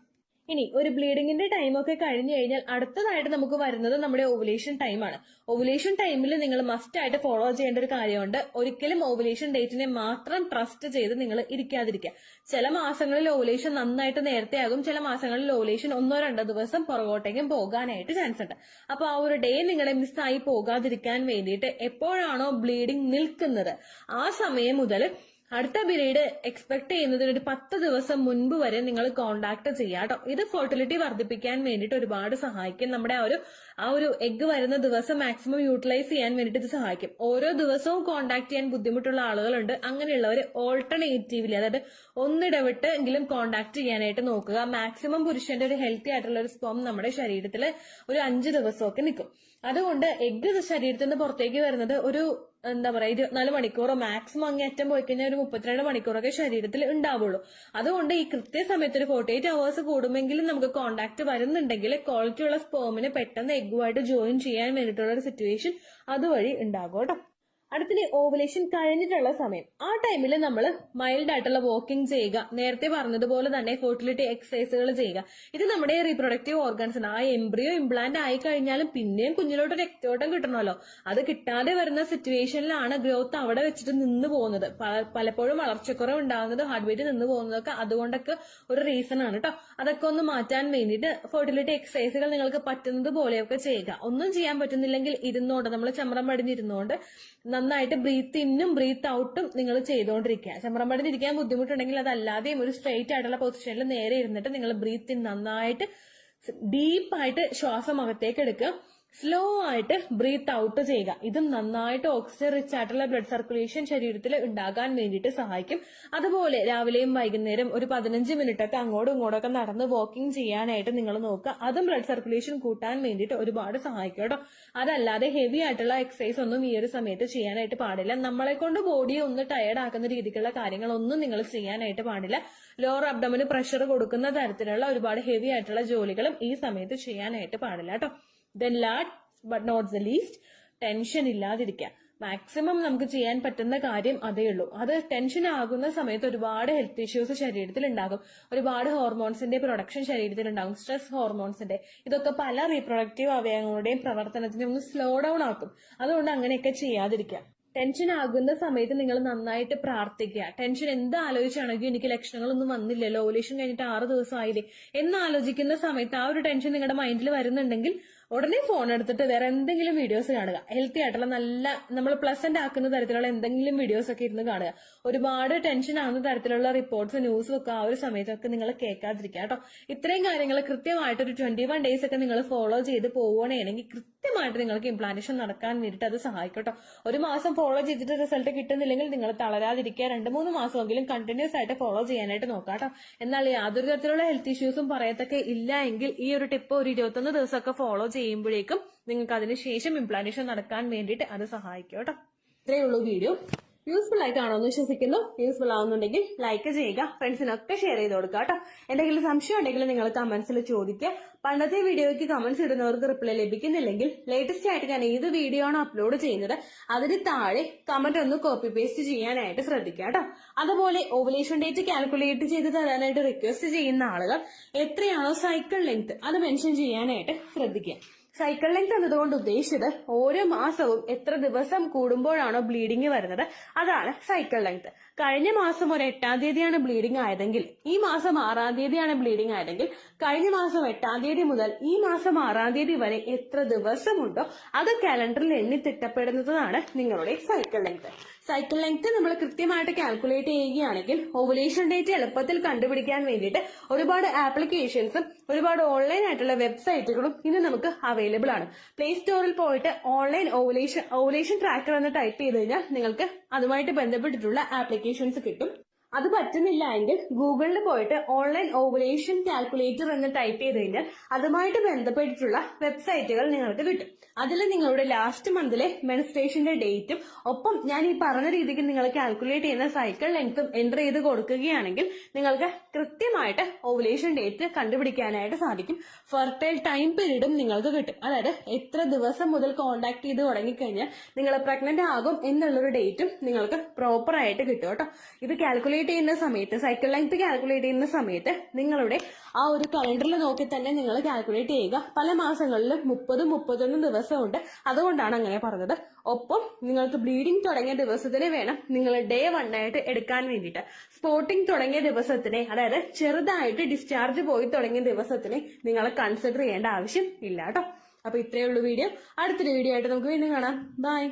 ഇനി ഒരു ബ്ലീഡിങ്ങിന്റെ ടൈമൊക്കെ കഴിഞ്ഞു കഴിഞ്ഞാൽ അടുത്തതായിട്ട് നമുക്ക് വരുന്നത് നമ്മുടെ ഓവുലേഷൻ ടൈമാണ്. ഓവുലേഷൻ ടൈമിൽ നിങ്ങൾ മസ്റ്റ് ആയിട്ട് ഫോളോ ചെയ്യേണ്ട ഒരു കാര്യമുണ്ട്. ഒരിക്കലും ഓവുലേഷൻ ഡേറ്റിനെ മാത്രം ട്രസ്റ്റ് ചെയ്ത് നിങ്ങൾ ഇരിക്കാതിരിക്കുക. ചില മാസങ്ങളിൽ ഓവുലേഷൻ നന്നായിട്ട് നേരത്തെ ആകും, ചില മാസങ്ങളിൽ ഓവുലേഷൻ 1-2 ദിവസം പുറകോട്ടേക്കും പോകാനായിട്ട് ചാൻസ് ഉണ്ട്. അപ്പൊ ആ ഒരു ഡേ നിങ്ങളെ മിസ്സായി പോകാതിരിക്കാൻ വേണ്ടിയിട്ട് എപ്പോഴാണോ ബ്ലീഡിങ് നിൽക്കുന്നത് ആ സമയം മുതൽ അടുത്ത പീരീഡ് എക്സ്പെക്ട് ചെയ്യുന്നതിന് ഒരു 10 ദിവസം മുൻപ് വരെ നിങ്ങൾ കോണ്ടാക്ട് ചെയ്യാം കേട്ടോ. ഇത് ഫെർട്ടിലിറ്റി വർദ്ധിപ്പിക്കാൻ വേണ്ടിയിട്ട് ഒരുപാട് സഹായിക്കും. നമ്മുടെ ആ ഒരു എഗ്ഗ് വരുന്ന ദിവസം മാക്സിമം യൂട്ടിലൈസ് ചെയ്യാൻ വേണ്ടിയിട്ട് ഇത് സഹായിക്കും. ഓരോ ദിവസവും കോണ്ടാക്ട് ചെയ്യാൻ ബുദ്ധിമുട്ടുള്ള ആളുകളുണ്ട്. അങ്ങനെയുള്ളവർ ഓൾട്ടർനേറ്റീവ്ലി, അതായത് ഒന്നിടവിട്ട് എങ്കിലും കോണ്ടാക്ട് ചെയ്യാനായിട്ട് നോക്കുക. മാക്സിമം പുരുഷന്റെ ഒരു ഹെൽത്തി ആയിട്ടുള്ള ഒരു സ്പേം നമ്മുടെ ശരീരത്തിൽ ഒരു 5 ദിവസമൊക്കെ നിൽക്കും. അതുകൊണ്ട് എഗ്ഗ് ശരീരത്തിൽ നിന്ന് പുറത്തേക്ക് വരുന്നത് ഒരു എന്താ പറയാ 24 മണിക്കൂറോ മാക്സിമം അങ്ങേറ്റം പോയി കഴിഞ്ഞാൽ ഒരു 32 മണിക്കൂറൊക്കെ ശരീരത്തിൽ ഉണ്ടാവുള്ളൂ. അതുകൊണ്ട് ഈ കൃത്യസമയത്ത് ഒരു 48 അവേഴ്സ് കൂടുമെങ്കിലും നമുക്ക് കോണ്ടാക്ട് വരുന്നുണ്ടെങ്കിൽ ക്വാളിറ്റി ഉള്ള സ്പേമിന് പെട്ടെന്ന് എഗ്ഗുമായിട്ട് ജോയിൻ ചെയ്യാൻ വേണ്ടിയിട്ടുള്ള ഒരു സിറ്റുവേഷൻ അതുവഴി ഉണ്ടാകും കേട്ടോ. അടുത്തിന് ഓവുലേഷൻ കഴിഞ്ഞിട്ടുള്ള സമയം, ആ ടൈമിൽ നമ്മൾ മൈൽഡ് ആയിട്ടുള്ള വാക്കിംഗ് ചെയ്യുക, നേരത്തെ പറഞ്ഞതുപോലെ തന്നെ ഫെർട്ടിലിറ്റി എക്സസൈസുകൾ ചെയ്യുക. ഇത് നമ്മുടെ റീപ്രൊഡക്റ്റീവ് ഓർഗൻസിന് ആ എംബ്രിയോ ഇംപ്ലാന്റ് ആയി കഴിഞ്ഞാലും പിന്നെയും കുഞ്ഞിലോട്ട് രക്തോട്ടം കിട്ടണമല്ലോ. അത് കിട്ടാതെ വരുന്ന സിറ്റുവേഷനിലാണ് ഗ്രോത്ത് അവിടെ വെച്ചിട്ട് നിന്ന് പോകുന്നത്. പലപ്പോഴും വളർച്ചക്കുറവ് ഉണ്ടാകുന്നത്, ഹാർട്ട് ബീറ്റ് നിന്ന് പോകുന്നതൊക്കെ അതുകൊണ്ടൊക്കെ ഒരു റീസൺ ആണ് കേട്ടോ. അതൊക്കെ ഒന്ന് മാറ്റാൻ വേണ്ടിയിട്ട് ഫെർട്ടിലിറ്റി എക്സസൈസുകൾ നിങ്ങൾക്ക് പറ്റുന്നത് പോലെയൊക്കെ ചെയ്യുക. ഒന്നും ചെയ്യാൻ പറ്റുന്നില്ലെങ്കിൽ ഇരുന്നോണ്ട്, നമ്മൾ ചമ്രം പടിഞ്ഞിരുന്നോണ്ട് നന്നായിട്ട് ബ്രീത്ത് ഇന്നും ബ്രീത്ത് ഔട്ടും നിങ്ങൾ ചെയ്തുകൊണ്ടിരിക്കുക. ചമ്രം പടിഞ്ഞിരിക്കാൻ ബുദ്ധിമുട്ടുണ്ടെങ്കിൽ അതല്ലാതെയും ഒരു സ്ട്രെയിറ്റ് ആയിട്ടുള്ള പൊസിഷനിൽ നേരെ ഇരുന്നിട്ട് നിങ്ങൾ ബ്രീത്ത് ഇൻ നന്നായിട്ട് ഡീപ്പായിട്ട് ശ്വാസം അകത്തേക്ക് എടുക്കുക, സ്ലോ ആയിട്ട് ബ്രീത്ത് ഔട്ട് ചെയ്യുക. ഇതും നന്നായിട്ട് ഓക്സിജൻ റിച്ച് ആയിട്ടുള്ള ബ്ലഡ് സർക്കുലേഷൻ ശരീരത്തിൽ ഉണ്ടാകാൻ വേണ്ടിയിട്ട് സഹായിക്കും. അതുപോലെ രാവിലെയും വൈകുന്നേരം ഒരു 15 മിനിറ്റ് ഒക്കെ അങ്ങോട്ടും ഇങ്ങോട്ടൊക്കെ നടന്ന് വാക്കിംഗ് ചെയ്യാനായിട്ട് നിങ്ങൾ നോക്കുക. അതും ബ്ലഡ് സർക്കുലേഷൻ കൂട്ടാൻ വേണ്ടിയിട്ട് ഒരുപാട് സഹായിക്കും കേട്ടോ. അതല്ലാതെ ഹെവി ആയിട്ടുള്ള എക്സസൈസ് ഒന്നും ഈ ഒരു സമയത്ത് ചെയ്യാനായിട്ട് പാടില്ല. നമ്മളെ കൊണ്ട് ബോഡിയെ ഒന്ന് ടയർഡ് ആക്കുന്ന രീതിക്കുള്ള കാര്യങ്ങളൊന്നും നിങ്ങൾ ചെയ്യാനായിട്ട് പാടില്ല. ലോവർ അബ്ഡമന് പ്രഷർ കൊടുക്കുന്ന തരത്തിലുള്ള ഒരുപാട് ഹെവി ആയിട്ടുള്ള ജോലികളും ഈ സമയത്ത് ചെയ്യാനായിട്ട് പാടില്ല കേട്ടോ. Then last but not the least, tension ഇല്ലാതിരിക്കുക. മാക്സിമം നമുക്ക് ചെയ്യാൻ പറ്റുന്ന കാര്യം അതേ ഉള്ളൂ. അത് ടെൻഷൻ ആകുന്ന സമയത്ത് ഒരുപാട് ഹെൽത്ത് ഇഷ്യൂസ് ശരീരത്തിൽ ഉണ്ടാകും, ഒരുപാട് ഹോർമോൺസിന്റെ പ്രൊഡക്ഷൻ ശരീരത്തിൽ ഉണ്ടാകും, സ്ട്രെസ് ഹോർമോൺസിന്റെ. ഇതൊക്കെ പല റീപ്രൊഡക്റ്റീവ് അവയവങ്ങളുടെയും പ്രവർത്തനത്തിനെ ഒന്ന് സ്ലോ ഡൗൺ ആക്കും. അതുകൊണ്ട് അങ്ങനെയൊക്കെ ചെയ്യാതിരിക്കുക. ടെൻഷൻ ആകുന്ന സമയത്ത് നിങ്ങൾ നന്നായിട്ട് പ്രാർത്ഥിക്കുക. ടെൻഷൻ എന്ത് ആലോചിച്ചാണെങ്കിൽ എനിക്ക് ലക്ഷണങ്ങളൊന്നും വന്നില്ലല്ലോ, ഓവുലേഷൻ കഴിഞ്ഞിട്ട് 6 ദിവസം ആയില്ലേ എന്ന് ആലോചിക്കുന്ന സമയത്ത് ആ ഒരു ടെൻഷൻ നിങ്ങളുടെ മൈൻഡിൽ വരുന്നുണ്ടെങ്കിൽ ഉടനെ ഫോൺ എടുത്തിട്ട് വേറെ എന്തെങ്കിലും വീഡിയോസ് കാണുക. ഹെൽത്തി ആയിട്ടുള്ള നല്ല നമ്മൾ പ്ലസന്റ് ആക്കുന്ന തരത്തിലുള്ള എന്തെങ്കിലും വീഡിയോസ് ഒക്കെ ഇരുന്ന് കാണുക. ഒരുപാട് ടെൻഷൻ ആകുന്ന തരത്തിലുള്ള റിപ്പോർട്ട്സ് ന്യൂസും ഒക്കെ ആ ഒരു സമയത്തൊക്കെ നിങ്ങൾ കേൾക്കാതിരിക്കുക കേട്ടോ. ഇത്രയും കാര്യങ്ങൾ കൃത്യമായിട്ട് ഒരു 21 ഡേയ്സ് ഒക്കെ നിങ്ങൾ ഫോളോ ചെയ്ത് പോവുകയാണെങ്കിൽ കൃത്യമായിട്ട് നിങ്ങൾക്ക് ഇംപ്ലാന്റേഷൻ നടക്കാൻ വേണ്ടിയിട്ട് അത് സഹായിക്കും കേട്ടോ. ഒരു മാസം ഫോളോ ചെയ്തിട്ട് റിസൾട്ട് കിട്ടുന്നില്ലെങ്കിൽ നിങ്ങൾ തളരാതിരിക്കുക. 2-3 മാസമെങ്കിലും കണ്ടിന്യൂസ് ആയിട്ട് ഫോളോ ചെയ്യാനായിട്ട് നോക്കാം കേട്ടോ. എന്നാൽ യാതൊരു തരത്തിലുള്ള ഹെൽത്ത് ഇഷ്യൂസും പറയത്തൊക്കെ ഇല്ല എങ്കിൽ ഈ ഒരു ടിപ്പ് ഒരു 21 ദിവസമൊക്കെ ഫോളോ ചെയ്യുമ്പോഴേക്കും നിങ്ങൾക്ക് അതിനുശേഷം ഇംപ്ലാന്റേഷൻ നടക്കാൻ വേണ്ടിയിട്ട് അത് സഹായിക്കും കേട്ടോ. ഇത്രയേ ഉള്ളൂ വീഡിയോ. യൂസ്ഫുൾ ആയി കാണുമെന്ന് വിശ്വസിക്കുന്നു. യൂസ്ഫുൾ ആവുന്നുണ്ടെങ്കിൽ ലൈക്ക് ചെയ്യുക, ഫ്രണ്ട്സിനൊക്കെ ഷെയർ ചെയ്ത് കൊടുക്കുക കേട്ടോ. എന്തെങ്കിലും സംശയം ഉണ്ടെങ്കിൽ നിങ്ങൾ കമന്റ്സിൽ ചോദിക്കുക. പണ്ടത്തെ വീഡിയോയ്ക്ക് കമന്റ്സ് ഇടുന്നവർക്ക് റിപ്ലൈ ലഭിക്കുന്നില്ലെങ്കിൽ ലേറ്റസ്റ്റ് ആയിട്ട് ഞാൻ ഏത് വീഡിയോ ആണ് അപ്ലോഡ് ചെയ്യുന്നത് അതിന് താഴെ കമന്റ് ഒന്ന് കോപ്പി പേസ്റ്റ് ചെയ്യാനായിട്ട് ശ്രദ്ധിക്കുക കേട്ടോ. അതുപോലെ ഓവുലേഷൻ ഡേറ്റ് കാൽക്കുലേറ്റ് ചെയ്ത് തരാനായിട്ട് റിക്വസ്റ്റ് ചെയ്യുന്ന ആളുകൾ എത്രയാണോ സൈക്കിൾ ലെങ്ത് അത് മെൻഷൻ ചെയ്യാനായിട്ട് ശ്രദ്ധിക്കുക. സൈക്കിൾ ലെങ്ത് എന്നതുകൊണ്ട് ഉദ്ദേശിച്ചത് ഓരോ മാസവും എത്ര ദിവസം കൂടുമ്പോഴാണോ ബ്ലീഡിങ് വരുന്നത് അതാണ് സൈക്കിൾ ലെങ്ത്. കഴിഞ്ഞ മാസം ഒരു 8-ാം തീയതിയാണ് ബ്ലീഡിംഗ് ആയതെങ്കിൽ ഈ മാസം 6-ാം തീയതിയാണ് ബ്ലീഡിംഗ് ആയതെങ്കിൽ കഴിഞ്ഞ മാസം 8-ാം തീയതി മുതൽ ഈ മാസം 6-ാം തീയതി വരെ എത്ര ദിവസമുണ്ടോ അത് കാലണ്ടറിൽ എണ്ണി തിട്ടപ്പെടുന്നതാണ് നിങ്ങളുടെ സൈക്കിൾ ലെങ്ത്. സൈക്കിൾ ലെങ്ത് നമ്മൾ കൃത്യമായിട്ട് കാൽക്കുലേറ്റ് ചെയ്യുകയാണെങ്കിൽ ഓവുലേഷൻ ഡേറ്റ് എളുപ്പത്തിൽ കണ്ടുപിടിക്കാൻ വേണ്ടിയിട്ട് ഒരുപാട് ആപ്ലിക്കേഷൻസും ഒരുപാട് ഓൺലൈൻ ആയിട്ടുള്ള വെബ്സൈറ്റുകളും ഇന്ന് നമുക്ക് അവൈലബിൾ ആണ്. പ്ലേ സ്റ്റോറിൽ പോയിട്ട് ഓൺലൈൻ ഓവുലേഷൻ ട്രാക്കർ എന്ന് ടൈപ്പ് ചെയ്ത് കഴിഞ്ഞാൽ നിങ്ങൾക്ക് അതുമായിട്ട് ബന്ധപ്പെട്ടിട്ടുള്ള ആപ്ലിക്കേഷൻസ് കിട്ടും. അത് പറ്റുന്നില്ല എങ്കിൽ ഗൂഗിളിൽ പോയിട്ട് ഓൺലൈൻ ഓവുലേഷൻ കാൽക്കുലേറ്റർ എന്ന് ടൈപ്പ് ചെയ്ത് കഴിഞ്ഞാൽ അതുമായിട്ട് ബന്ധപ്പെട്ടിട്ടുള്ള വെബ്സൈറ്റുകൾ നിങ്ങൾക്ക് കിട്ടും. അതിൽ നിങ്ങളുടെ ലാസ്റ്റ് മന്തിലെ മെൻസ്ട്രേഷന്റെ ഡേറ്റും ഒപ്പം ഞാൻ ഈ പറഞ്ഞ രീതിക്ക് നിങ്ങൾ കാൽക്കുലേറ്റ് ചെയ്യുന്ന സൈക്കിൾ ലെങ്ത്തും എൻ്റർ ചെയ്ത് കൊടുക്കുകയാണെങ്കിൽ നിങ്ങൾക്ക് കൃത്യമായിട്ട് ഓവുലേഷൻ ഡേറ്റ് കണ്ടുപിടിക്കാനായിട്ട് സാധിക്കും. ഫെർട്ടൈൽ ടൈം പീരീഡും നിങ്ങൾക്ക് കിട്ടും. അതായത് എത്ര ദിവസം മുതൽ കോണ്ടാക്ട് ചെയ്ത് തുടങ്ങിക്കഴിഞ്ഞാൽ നിങ്ങൾ പ്രഗ്നന്റ് ആകും എന്നുള്ളൊരു ഡേറ്റും നിങ്ങൾക്ക് പ്രോപ്പർ ആയിട്ട് കിട്ടും കേട്ടോ. ഇത് കാൽക്കുലേറ്റ് ചെയ്യുന്ന സമയത്ത് സൈക്കിൾ ലെങ്ത് കാൽക്കുലേറ്റ് ചെയ്യുന്ന സമയത്ത് നിങ്ങളുടെ ആ ഒരു കലണ്ടറിൽ നോക്കി തന്നെ നിങ്ങൾ കാൽക്കുലേറ്റ് ചെയ്യുക. പല മാസങ്ങളിലും 30-31 ദിവസമുണ്ട്, അതുകൊണ്ടാണ് അങ്ങനെ പറഞ്ഞത്. ഒപ്പം നിങ്ങൾക്ക് ബ്ലീഡിംഗ് തുടങ്ങിയ ദിവസത്തിന് വേണം നിങ്ങൾ ഡേ 1 ആയിട്ട് എടുക്കാൻ വേണ്ടിയിട്ട്. സ്പോട്ടിംഗ് തുടങ്ങിയ ദിവസത്തിനെ, അതായത് ചെറുതായിട്ട് ഡിസ്ചാർജ് പോയി തുടങ്ങിയ ദിവസത്തിനെ നിങ്ങൾ കൺസിഡർ ചെയ്യേണ്ട ആവശ്യം ഇല്ല കേട്ടോ. അപ്പൊ ഇത്രയേ ഉള്ളൂ വീഡിയോ. അടുത്തൊരു വീഡിയോ ആയിട്ട് നമുക്ക് വീണ്ടും കാണാം. ബൈ.